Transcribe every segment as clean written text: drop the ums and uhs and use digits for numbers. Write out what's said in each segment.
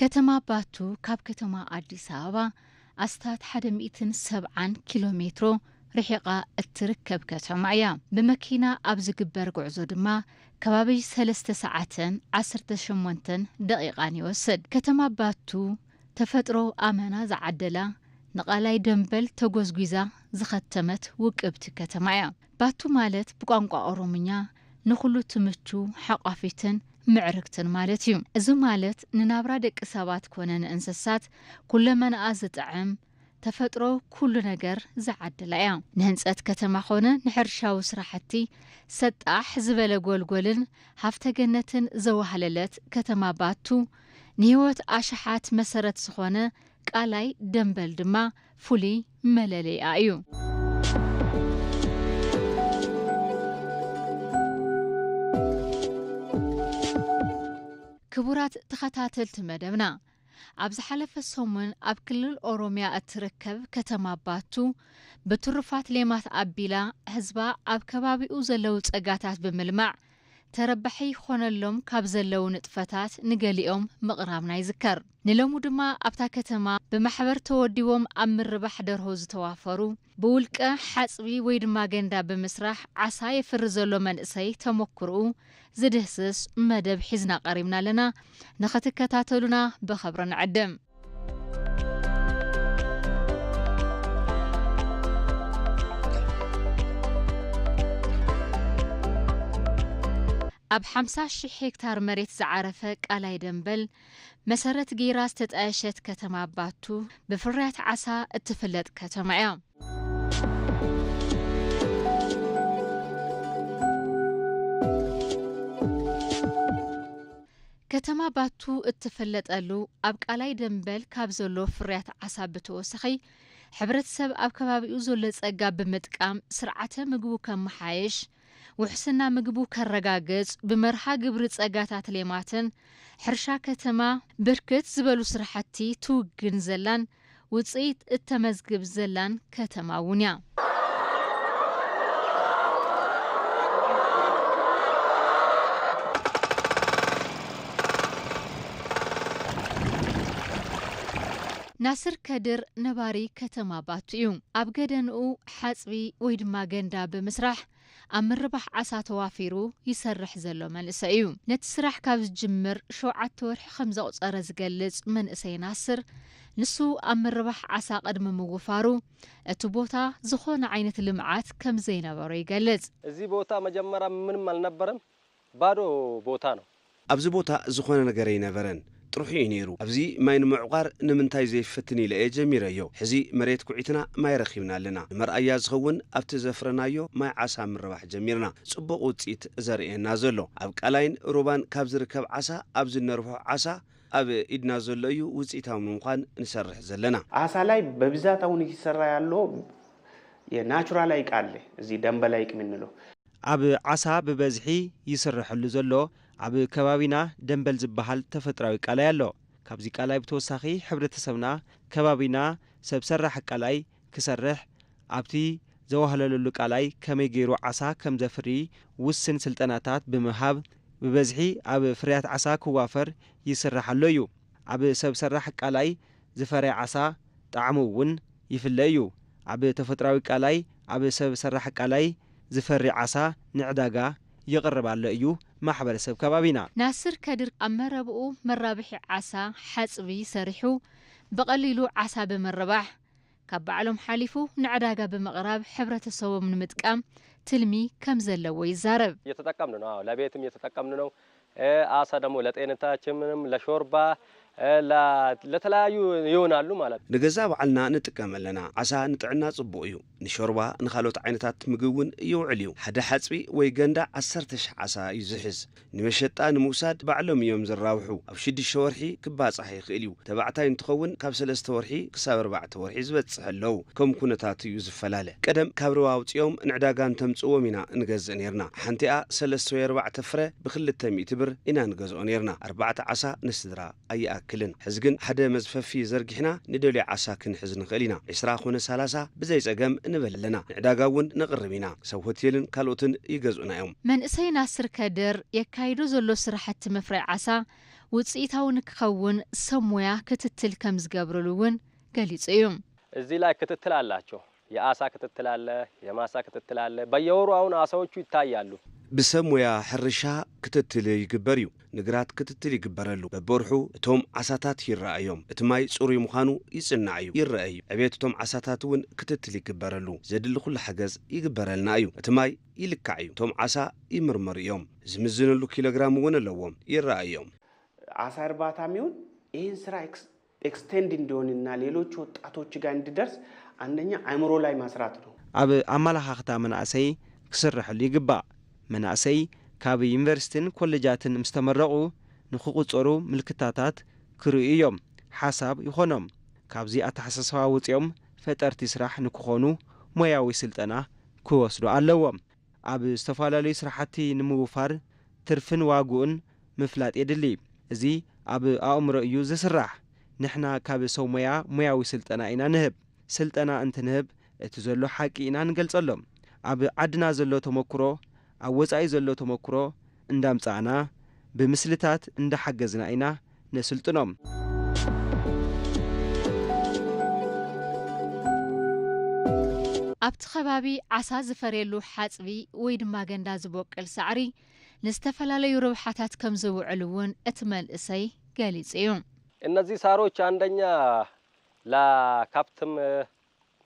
كتما باتو كاب كتما أديس أبابا أستاد 170 كيلومتر رحقة التركب كتمايا بمكينة أبز جبر قعزو دما كبابي 3 ساعات 18 دقيقة يوسد كتما باتو تفترو آمنا زعدلا نقالاي دنبل تغوزغيزا زختمت وقبت كتمايا باتو مالت بقانقا أوروميا نخلو تمچو حقافيتن معركتن مالتيو ازو مالت ننابرا دق سابات كونن انسسات كل من ازطعم تفطرو كل ነገር زعدلايا نهنصت كتما خونه نحرشاو سراحتي سطاح زبل ጎልጎልን ሀፍተገነትን ዘዋሃለለት كتما باتو نيوت اشحات مسرت ዝኾነ ቃላይ ደንበል ድማ ፉሊ መለለያ እዩ كبرات تخاتاتلت مدبنا أبز حلف السومن أب كل أوروميا أتركب كتما باتو بترفات ليمات أبيلا هزبا أب كبابي أوزلوت أقاتات بملمع تربحي خونلوم كابزلو نطفتات نقاليوم مقرامنا يذكر نلومو دما أبتا كتما بمحبر توديوم أمر ربح درهوز توافرو بولك حسبي ويدما جندا بمسرح عصاي فرزلو من إساي تمكرو زدهسس مدب حزنا قريبنا لنا نختكتاتلنا بخبرنا عدم أب 50 هكتار مريت زعرفة قالاي دنبل مسارت جيراس تتأشت كتما باتو بفريات عسا اتفلت كتمايا كتما باتو اتفلت ألو أب قالاي دنبل كابزولو فريات عسا بتوسخي حبرت سب أب كبابيو زولت أقاب بمتقام سرعة مقبو كمحايش وحسنا مقبو كالرقاقز بمرحا قبرت أقاتات ليماتن حرشا كتما بركت زبالو سرحتي توقن زلان وتصيت التمزقب زلان كتما ونيا ناصر كدر نباري كتما باتيوم أبقدنو حاسبي ويدما جندا بمسرح أمر ربح عسا توافيرو يسرح زلو من إسايو نتسرح كابز جمر شوعات ورح 5 أصار زقلز من إساي ناصر نسو أمر ربح عسا قدم مغفارو اتبوتا زخون عينة اللمعات كم زينا بارو يقلز زي بوتا مجمرا من مال نبرم بارو بوتانو أبزي بوتا زخون نقري نبرن تروحي نيرو أبزي ما ينمعقار نمنتاي زي فتني لأي جميريو حزي مريت كوعيتنا ما يرخيبنا لنا مرأي زخون أبتزفرنايو ما عسا من ربح جميرنا صبق وتسيت زرقين نازلو أبك ألاين روبان كابز ركب عسا أبزي نرفع عسا أب إدنا زلو وتسيتها من مقان نسرح زلنا عسا لاي ببزات أو نكسر يالو ناتشورال لايك علي زي دنبا لايك منلو أب عسا ببزحي يسرح اللي زلو عب كبابينا دنبل زبحال تفتراوي قالاي اللو كابزي قالاي بتوساخي حبرتسبنا كبابينا سبسرح قالاي كسرح عبتي زوهللو قالاي كمي غيرو عسا كم زفري وسن سلطناتات بمهاب ببزحي عب فريات عسا كوافر يسرحلو يو عب سبسرح قالاي زفري عسا طعمون يفليو عب تفتراوي قالاي عب سبسرح قالاي زفري عسا نعداغا يقرب على أيو ما حبل سب كبابينا ناصر كدر أمربو مرابح عسا حسبي سرحو بقليلو عسا بمربح كبعلم حليفو نعداقا بمقراب حبرة الصوب من متقام تلمي كم زلو يزارب يتتقمنو لبيتم يتتقمنو عسا دمو لطينتا چمنم لشوربا لتلايو يونالو مالت نغزا بعلنا نتقاملنا عسا نطعنا صبو ايو نشوربا نخالوت عينتات مغون يوعليو حدا حصبي وي غندا 10 عسا يزحز نمشطا نموساد بعلم يوم زراوحو اب 6 ورحي كباصح يخيليو تبعتاي نتخون كاب 3 ورحي كساب 4 ورحي زبصحلو كم كونتات يزفلاله قدم كابروا اوصيوم نعداغان تمصومينا نغزن يرنا حنتيا 3 و 4 فره ب 200 بر انا نغزون يرنا 4 عسا نسدرا اي ኣይኣክልን ሕዚ ግን ሓደ መዝፈፊ ዘርጊሕና ንደልዮ ዓሳ ክንሕዝ ንኽእል ኢና 20 ኮነ 30 ብዘይ ጸገም ንበል ኣለና ንዕዳጋ እውን ነቕርብ ኢና ሰብ ሆቴልን ካልኦትን ይገዝኡና እዮም መንእሰይ ናስር ከድር የካይዱ ዘሎ ስራሕቲ መፍረይ ዓሳ ውጽኢታው ንክኸውን ሰሞያ ክትትል ከም ዝገብርሉ እውን ገሊጹ እዩ እዚህ ላይ ክትትል አላቸው የአሳ ክትትል አለ የማሳ ክትትል አለ በየወሩ አሁን አሳዎቹ ይታያሉ ብሰሞያ ሕርሻ ክትትል ይግበር እዩ ንግራት ክትትል ይግበረሉ በበርሑ እቶም ዓሳታት ይረኣዮም እቲ ማይ ጽሩይ ምዃኑ ይጽናዕ እዩ ይረኣዩ ዕቤት እቶም ዓሳታት እውን ክትትል ይግበረሉ ዘድሊ ኩሉ ሓገዝ ይግበረልና እዩ እቲ ማይ ይልካዕ እዩ እቶም ዓሳ ይምርመሩ እዮም ዝምዝነሉ ኪሎግራም እውን ኣለዎም ይረኣዮም ዓሳ እርባታ ሚውን ይህን ስራ ኤክስቴንድ እንዲሆንና ሌሎች ወጣቶች ጋር እንዲደርስ አንደኛ አእምሮ ላይ ማስራት ነው ኣብ ኣመላኻኽታ መናእሰይ ክስርሕሉ ይግባእ መናእሰይ ካብ ዩኒቨርሲቲን ኮሌጃትን ምስተመረቑ ንኽቁፀሩ ምልክታታት ክርእዩ እዮም ሓሳብ ይኾኖም ካብዚ ኣተሓሳስባ ውፅኦም ፈጠርቲ ስራሕ ንክኾኑ ሞያዊ ስልጠና ክወስዱ ኣለዎም ኣብ ዝተፈላለዩ ስራሕቲ ንምውፋር ትርፍን ዋጉኡን ምፍላጥ የድሊ እዚ ኣብ ኣእምሮ እዩ ዝስራሕ ንሕና ካብ ሰው ሞያዊ ስልጠና ኢና ንህብ ስልጠና እንትንህብ እቲ ዘሎ ሓቂ ኢና ንገልጸሎም ኣብ ዓድና ዘሎ ተመክሮ ኣብ ወጻኢ ዘሎ ተመክሮ እንዳምጻዕና ብምስልታት እንዳሓገዝና ኢና ነስልጥኖም ኣብቲ ከባቢ ዓሳ ዝፈርየሉ ሓጽቢ ወይ ድማ ገንዳ ዝበቁል ሳዕሪ ንዝተፈላለዩ ርብሓታት ከም ዝውዕል እውን እቲ መንእሰይ ገሊጹ እዩ እነዚህ ሳሮች አንደኛ ለከብትም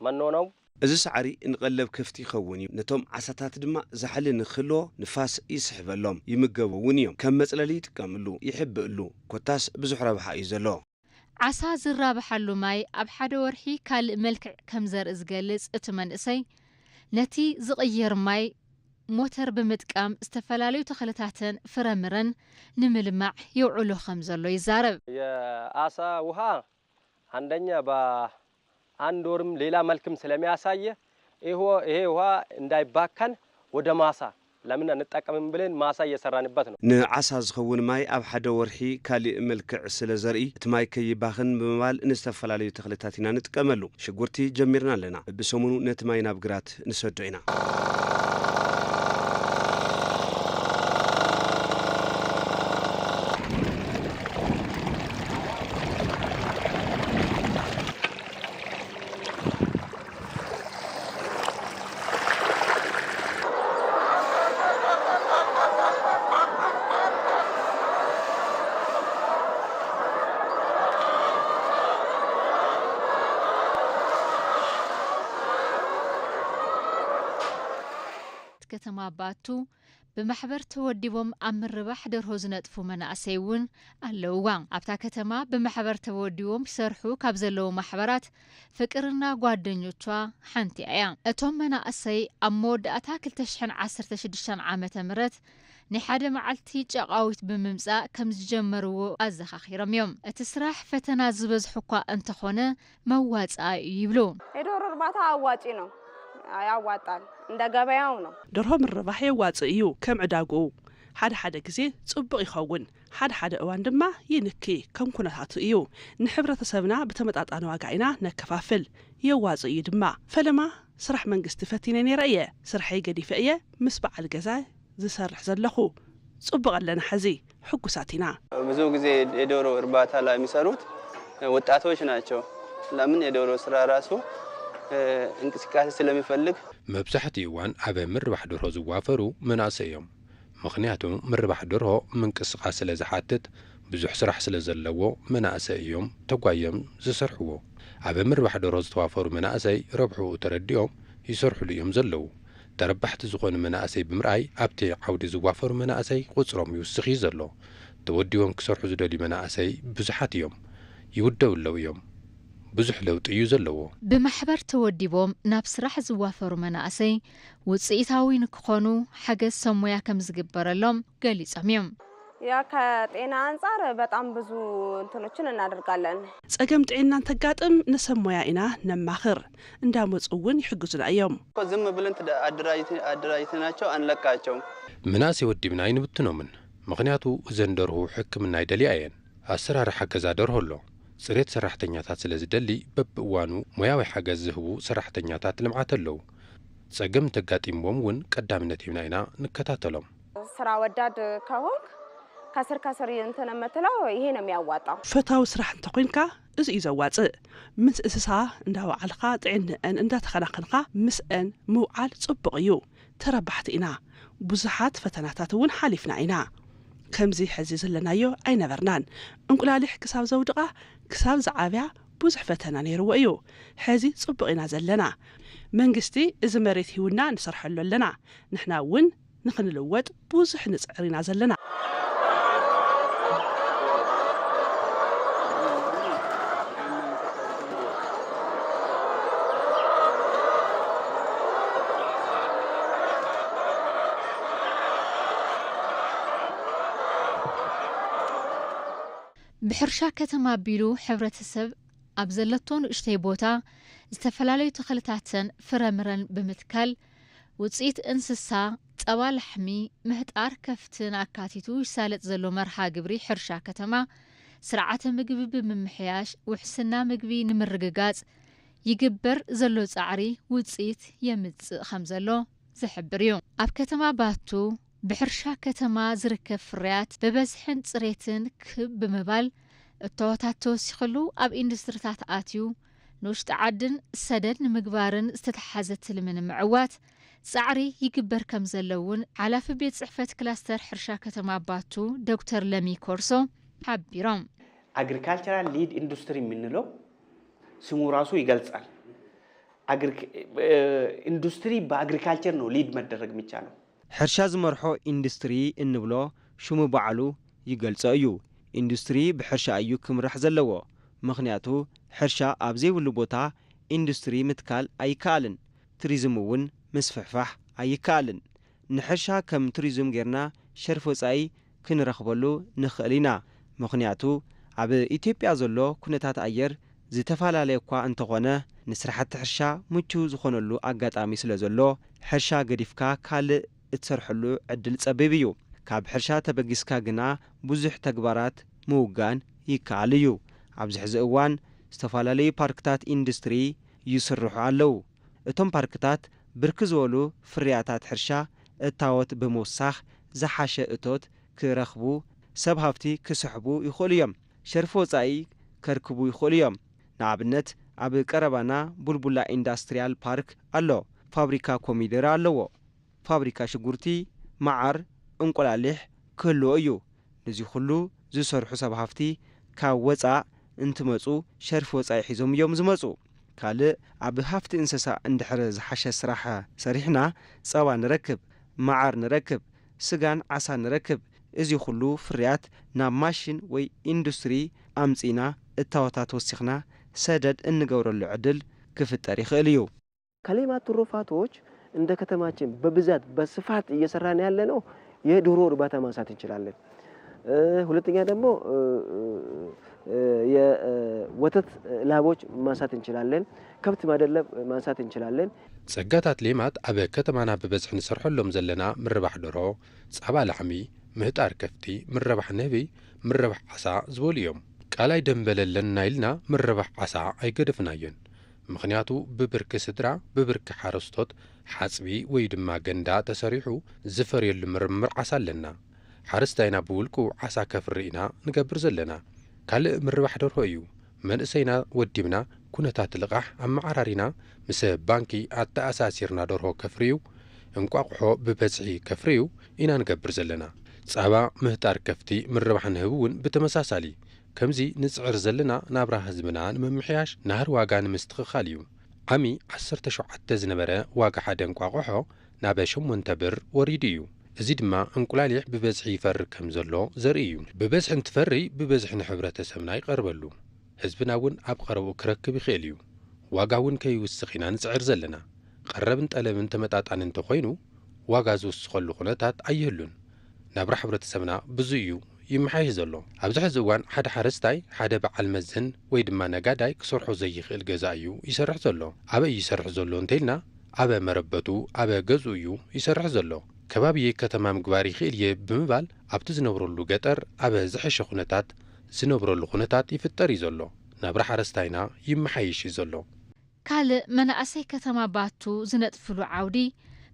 መኖ ነው እዚ ሳዕሪ እንቀለብ ከፍቲ ይኸውን እዩ ነቶም ዓሳታት ድማ ዝሓለ ንኽሎ ንፋስ ይስሕበሎም ይምገቡውን እዮም ከም መጽለሊ ይጥቀምሉ ይሕብእሉ ኮታስ ብዙሕ ረብሓ እዩ ዘሎ ዓሳ ዝራብሓሉ ማይ ኣብ ሓደ ወርሒ ካልእ መልክዕ ከም ዘርኢ ዝገልጽ እቲ መንእሰይ ነቲ ዝቕየር ማይ ሞተር ብምጥቃም ዝተፈላለዩ ተኽልታትን ፍረምረን ንምልማዕ ይውዕሉ ከም ዘሎ ይዛረብ የአሳ ውሃ አንደኛ በአንድ ወርም ሌላ መልክም ስለሚያሳየ ይሄ ውሃ እንዳይባከን ወደ ማሳ ለምን እንጠቀምም ብለን ማሳ እየሰራንበት ነው ንዓሳ ዝኸውን ማይ ኣብ ሓደ ወርሒ ካልእ መልክዕ ስለ ዘርኢ እቲ ማይ ከይባኽን ብምባል ንዝተፈላለዩ ተኽልታት ኢና ንጥቀመሉ ሽጉርቲ ጀሚርና ኣለና ብሰሙኑ ነቲ ማይ ናብ ግራት ንሰዶ ኢና ከተማ ባቱ بمحبر توديبهم أمر ربح درهوز نطفو مناسيون اللوغان أبتا كتما بمحبر توديبهم سرحو كابزلو محبرات فكرنا قوادنيوتوا حانتي ايان اتوم مناسي أمود أتاكل تشحن 16 عامة مرت نحاد معلتي جاقاويت بممزاء كمز جمرو أزخ أخيرم يوم اتسراح فتنا زبز حقا انتخونه موات يبلو يدور رباطا أواتينو ያዋጣል እንደ ገበያው ነው ደርሆም ረባህ ያዋጽዩ ከም ዕዳጉ ሓደ ግዜ ጽቡቕ ይኸውን ሓደ እዋን ድማ ይንኪ ከም ኩነታቱ እዩ ንሕብረተሰብና በተመጣጣነ ዋጋ ኢና ነከፋፍል ያዋጽዩ ድማ ፈለማ ስራሕ መንግስቲ ፈቲነ ነይረየ ስራሕይ ገዲፈየ ምስ በዓል ገዛ ዝሰርሕ ዘለኹ ጽቡቕ ኣለና ሕዚ ሕጉሳቲና ብዙ ጊዜ የዶሮ እርባታ ላይ የሚሰሩት ወጣቶች ናቸው ለምን የዶሮ ስራ ራሱ እንቅስቃሴ ስለሚፈልግ መብዛሕትኡ እዋን ኣብ ምርባሕ ደርሆ ዝዋፈሩ መናእሰይ እዮም ምክንያቱም ምርባሕ ደርሆ ምንቅስቃስ ስለ ዝሓትት ብዙሕ ስራሕ ስለ ዘለዎ መናእሰይ እዮም ተጓዮም ዝሰርሕዎ ኣብ ምርባሕ ደርሆ ዝተዋፈሩ መናእሰይ ረብሑ ተረዲኦም ይሰርሕሉ እዮም ዘለው ተረባሕቲ ዝኾኑ መናእሰይ ብምርኣይ ኣብቲ ዓውዲ ዝዋፈሩ መናእሰይ ቁፅሮም ይውስኽ እዩ ዘሎ ተወዲቦም ክሰርሑ ዝደልዩ መናእሰይ ብዙሓት እዮም ይውደውለው እዮም ብዙሕ ለውጥ እዩ ዘለዎ ብማሕበር ተወዲቦም ናብ ስራሕ ዝዋፈሩ መናእሰይ ውጽኢታዊ ንክኾኑ ሓገዝ ሰሞያ ከም ዝግበረሎም ገሊጾም እዮም ያ ከጤና አንፃር በጣም ብዙ እንትኖችን እናደርጋለን ጸገም ጤናን ተጋጥም ነሰሞያ ኢና ነማኽር እንዳመጹውን ይሕግዙና እዮም ዝም ብለን አድራጅተናቸው አንለቃቸው መናእሰይ ወዲብና ይንብትኖምን ምክንያቱ ዘንደርሁ ሕክምና ይደልያየን ኣሰራርሓ ገዛ ደርሆ ኣሎ ጽሬት ሰራሕተኛታት ስለ ዝደሊ በብእዋኑ ሞያዊ ሓገዝ ዝህቡ ሰራሕተኛታት ልምዓት ኣለዉ ጸገም ተጋጢምዎም እውን ቀዳምነት ሂብና ኢና ንከታተሎም ስራ ወዳድ ከሆንክ ከስር እንትን መተለው ይሄ ነው የሚያዋጣው ፈታው ስራሕ እንተ ኮይንካ እዚ እዩ ዘዋጽእ ምስ እንስሳ እንዳወዓልካ ጥዕንአን እንዳተኸናኸንካ ምስአን ምውዓል ጽቡቕ እዩ ተረባሕቲ ኢና ብዙሓት ፈተናታት እውን ሓሊፍና ኢና ከምዚ ሕዚ ዘለናዮ ኣይነበርናን እንቁላሊሕ ክሳብ ዘውድቃ ክሳብ ዝዓብያ ብዙሕ ፈተና ነይርዎ እዩ ሕዚ ጽቡቕ ኢና ዘለና መንግስቲ እዚ መሬት ሂውና ንሰርሐሉ ኣለና ንሕና እውን ንኽንልወጥ ብዙሕ ንጽዕር ኢና ዘለና بحرشا كتما بيلو حبرتسب أبزلتون اشتي بوتا استفلاليو تخلتاتن فرمرن بمتكال وتصيت انسسا تأوال حمي مهد كفتن أكاتيتو يسالت زلو مرحا قبري حرشا كتما سرعة مقبي بممحياش وحسنا مقبي نمرقاقات يقبر زلو تعري وتصيت يمدز خمزلو زحبريو أب كتما باتو بحرشا كتما زركب فريات ببزحن صريتن كب بمبال التواتاتو سيخلو أب إندستريتات آتيو نوش تعدن سدد نمقبارن استتحازت لمن معوات سعري يكبر كم زلون على في بيت صحفة كلاستر حرشا كتما باتو دكتور لمي كورسو حبيرام agricultural lead industry منلو سمو راسو يقلصال industry بagriculture نو lead مدرج ميچالو ሕርሻ ዝመርሖ ኢንዱስትሪ እንብሎ ሽሙ በዓሉ ይገልጾ እዩ ኢንዱስትሪ ብሕርሻ እዩ ክምራሕ ዘለዎ ምኽንያቱ ሕርሻ ኣብ ዘይብሉ ቦታ ኢንዱስትሪ ምትካል ኣይከኣልን ቱሪዝም እውን ምስፍሕፋሕ ኣይከኣልን ንሕርሻ ከም ቱሪዝም ጌርና ሸርፍ ወጻኢ ክንረኽበሉ ንኽእል ኢና ምኽንያቱ ኣብ ኢትዮጵያ ዘሎ ኩነታት ኣየር ዝተፈላለየ እኳ እንተኾነ ንስራሕቲ ሕርሻ ምቹው ዝኾነሉ ኣጋጣሚ ስለ ዘሎ ሕርሻ ገዲፍካ ካልእ እትሰርሐሉ ዕድል ጸቢብ እዩ ካብ ሕርሻ ተበጊስካ ግና ብዙሕ ተግባራት ምውጋን ይከኣል እዩ ኣብዚ ሕዚ እዋን ዝተፈላለዩ ፓርክታት ኢንዱስትሪ ይስርሑ ኣለዉ እቶም ፓርክታት ብርክ ዝበሉ ፍርያታት ሕርሻ እታወት ብምውሳኽ ዝሓሸ እቶት ክረኽቡ ሰብ ሃብቲ ክስሕቡ ይኽእሉ እዮም ሸርፊ ወጻኢ ከርክቡ ይኽእሉ እዮም ንኣብነት ኣብ ቀረባና ቡልቡላ ኢንዳስትሪያል ፓርክ ኣሎ ፋብሪካ ኮሚደረ ኣለዎ ፋብሪካ ሽጉርቲ ማዓር እንቁላሊሕ ክህልዎ እዩ ነዚ ኩሉ ዝሰርሑ ሰብ ሃፍቲ ካብ ወፃእ እንትመፁ ሸርፊ ወፃኢ ሒዞም እዮም ዝመፁ ካልእ ኣብ ሃፍቲ እንስሳ እንድሕር ዝሓሸ ስራሕ ሰሪሕና ጸባ ንረክብ ማዓር ንረክብ ስጋን ዓሳ ንረክብ እዚ ኩሉ ፍርያት ናብ ማሽን ወይ ኢንዱስትሪ ኣምፂና እታወታት ወሲኽና ሰደድ እንገብረሉ ዕድል ክፍጠር ይኽእል እዩ ከሌማት ትሩፋቶች እንደ ከተማችን በብዛት በስፋት እየሰራን ያለ ነው የዶሮ እርባታ ማንሳት እንችላለን ሁለተኛ ደግሞ የወተት ላቦች ማንሳት እንችላለን ከብት ማደለብ ማንሳት እንችላለን ጸጋታት ሌማት አበ ከተማና በበዝሕ ንሰርሐሎም ዘለና ምርባሕ ደርሆ ጸባ ላሕሚ ምህጣር ከፍቲ ምርባሕ ነህቢ ምርባሕ ዓሳ ዝበሉ እዮም ቃላይ ደንበለለን ናይልና ምርባሕ ዓሳ ኣይገደፍናየን ምኽንያቱ ብብርኪ ስድራ ብብርኪ ሓረስቶት ሓጽቢ ወይ ድማ ገንዳ ተሰሪሑ ዝፈርየሉ ምርምር ዓሳ ኣለና ሓረስታይና ብውልቁ ዓሳ ከፍሪ ኢና ንገብር ዘለና ካልእ ምርባሕ ደርሆ እዩ መንእሰይና ወዲብና ኩነታት ልቓሕ ኣመዓራሪና ምስ ባንኪ ኣተኣሳሲርና ደርሆ ከፍርዩ እንቋቑሖ ብበዝሒ ከፍርዩ ኢና ንገብር ዘለና ጸባ ምህጣር ከፍቲ ምርባሕ ንህብ እውን ብተመሳሳሊ ከምዚ ንጽዕር ዘለና ናብራ ህዝብና ንምምሕያሽ ናህር ዋጋ ንምስትኽኻል እዩ ዓሚ 17 ዝነበረ ዋጋ ሓደ እንቋቑሖ ናብ 8 ብር ወሪዱ እዩ እዚ ድማ እንቁላሊሕ ብበዝሒ ይፈሪ ከም ዘሎ ዘርኢ እዩ ብበዝሒ እንትፈሪ ብበዝሒ ንሕብረተሰብና ይቐርበሉ ህዝብና እውን ኣብ ቀረብኡ ክረክብ ይኽእል እዩ ዋጋ እውን ከይውስኽ ኢና ንጽዕር ዘለና ቀረብን ጠለብን ተመጣጣኒ እንተኾይኑ ዋጋ ዝውስኸሉ ኩነታት ኣይህሉን ናብራ ሕብረተሰብና ብዙ እዩ ይመሓይሽ ዘሎ ኣብዚ ሕዚ እዋን ሓደ ሓረስታይ ሓደ በዓል መዝን ወይ ድማ ነጋዳይ ክሰርሖ ዘይኽእል ገዛ እዩ ይሰርሕ ዘሎ ኣበ ይሰርሕ ዘሎ እንተኢልና ኣበ መረበቱ ኣበ ገዙ እዩ ይሰርሕ ዘሎ ከባቢ ከተማ ምግባር ይኽእል እየ ብምባል ኣብቲ ዝነብረሉ ገጠር ኣበ ዝሐሸ ኩነታት ዝነብረሉ ኩነታት ይፍጠር እዩ ዘሎ ናብራ ሓረስታይና ይመሓይሽ እዩ ዘሎ ካልእ መናእሰይ ከተማ ባቱ ዝነጥፍሉ ዓውዲ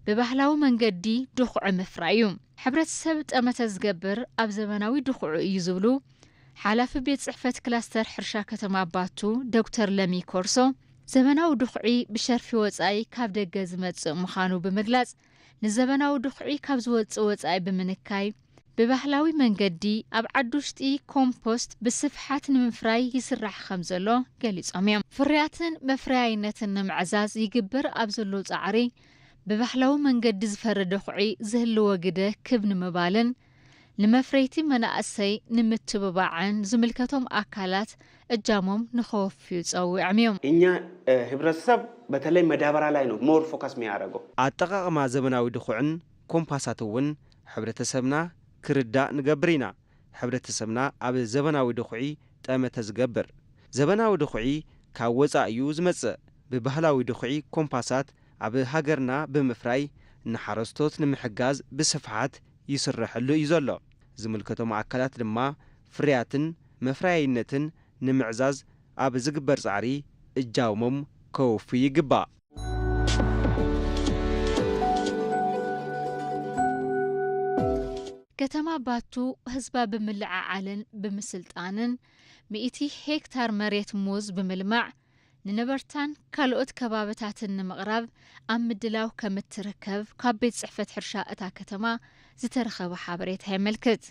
ብባህላዊ መንገዲ ድኹዕ ምፍራይ እዩ ሕብረተሰብ ጠመተ ዝገብር ኣብ ዘመናዊ ድኹዑ እዩ ዝብሉ ሓላፊ ቤት ጽሕፈት ክላስተር ሕርሻ ከተማ ባቱ ዶክተር ለሚ ኮርሶ ዘመናዊ ድኹዒ ብሸርፊ ወጻኢ ካብ ደገ ዝመጽእ ምዃኑ ብምግላጽ ንዘመናዊ ድኹዒ ካብ ዝወጽእ ወጻኢ ብምንካይ ብባህላዊ መንገዲ ኣብ ዓዲ ውሽጢ ኮምፖስት ብስፍሓት ንምፍራይ ይስራሕ ከም ዘሎ ገሊጾም እዮም ፍርያትን መፍረያይነትን ንምዕዛዝ ይግበር ኣብ ዘሎ ጻዕሪ ብባህላዊ መንገዲ ዝፈረደ ድኹዒ ዝህልዎ ግደ ክብ ንምባልን ንመፍረይቲ መናእሰይ ንምትብባዕን ዝምልከቶም አካላት እጃሞም ንኸወፍዩ ጸዊዖም እዮም እኛ ህብረተሰብ በተለይ መዳበራ ላይ ነው ሞር ፎከስ የሚያደርገው አጠቃቅማ ዘመናዊ ድኹዕን ኮምፓሳት እውን ሕብረተሰብና ክርዳእ ንገብር ኢና ሕብረተሰብና ኣብ ዘመናዊ ድኹዒ ጠመተ ዝገብር ዘመናዊ ድኹዒ ካብ ወጻኢ እዩ ዝመጽእ ብባህላዊ ድኹዒ ኮምፓሳት ኣብ ሃገርና ብምፍራይ ንሓረስቶት ንምሕጋዝ ብስፍሓት ይስረሐሉ እዩ ዘሎ ዝምልከቶም አካላት ድማ ፍርያትን መፍረያይነትን ንምዕዛዝ ኣብ ዝግበር ጻዕሪ እጃሞም ከወፉ ይግባእ ከተማ ባቱ ህዝባ ብምልዓዓልን ብምስልጣንን 100 ሄክታር መሬት ሙዝ ብምልማዕ ንነበርታን ካልኦት ከባቢታትን ንምቕራብ ኣብ ምድላው ከም እትርከብ ካብ ቤት ጽሕፈት ሕርሻ እታ ከተማ ዝተረኸበ ሓበሬታ የመልክት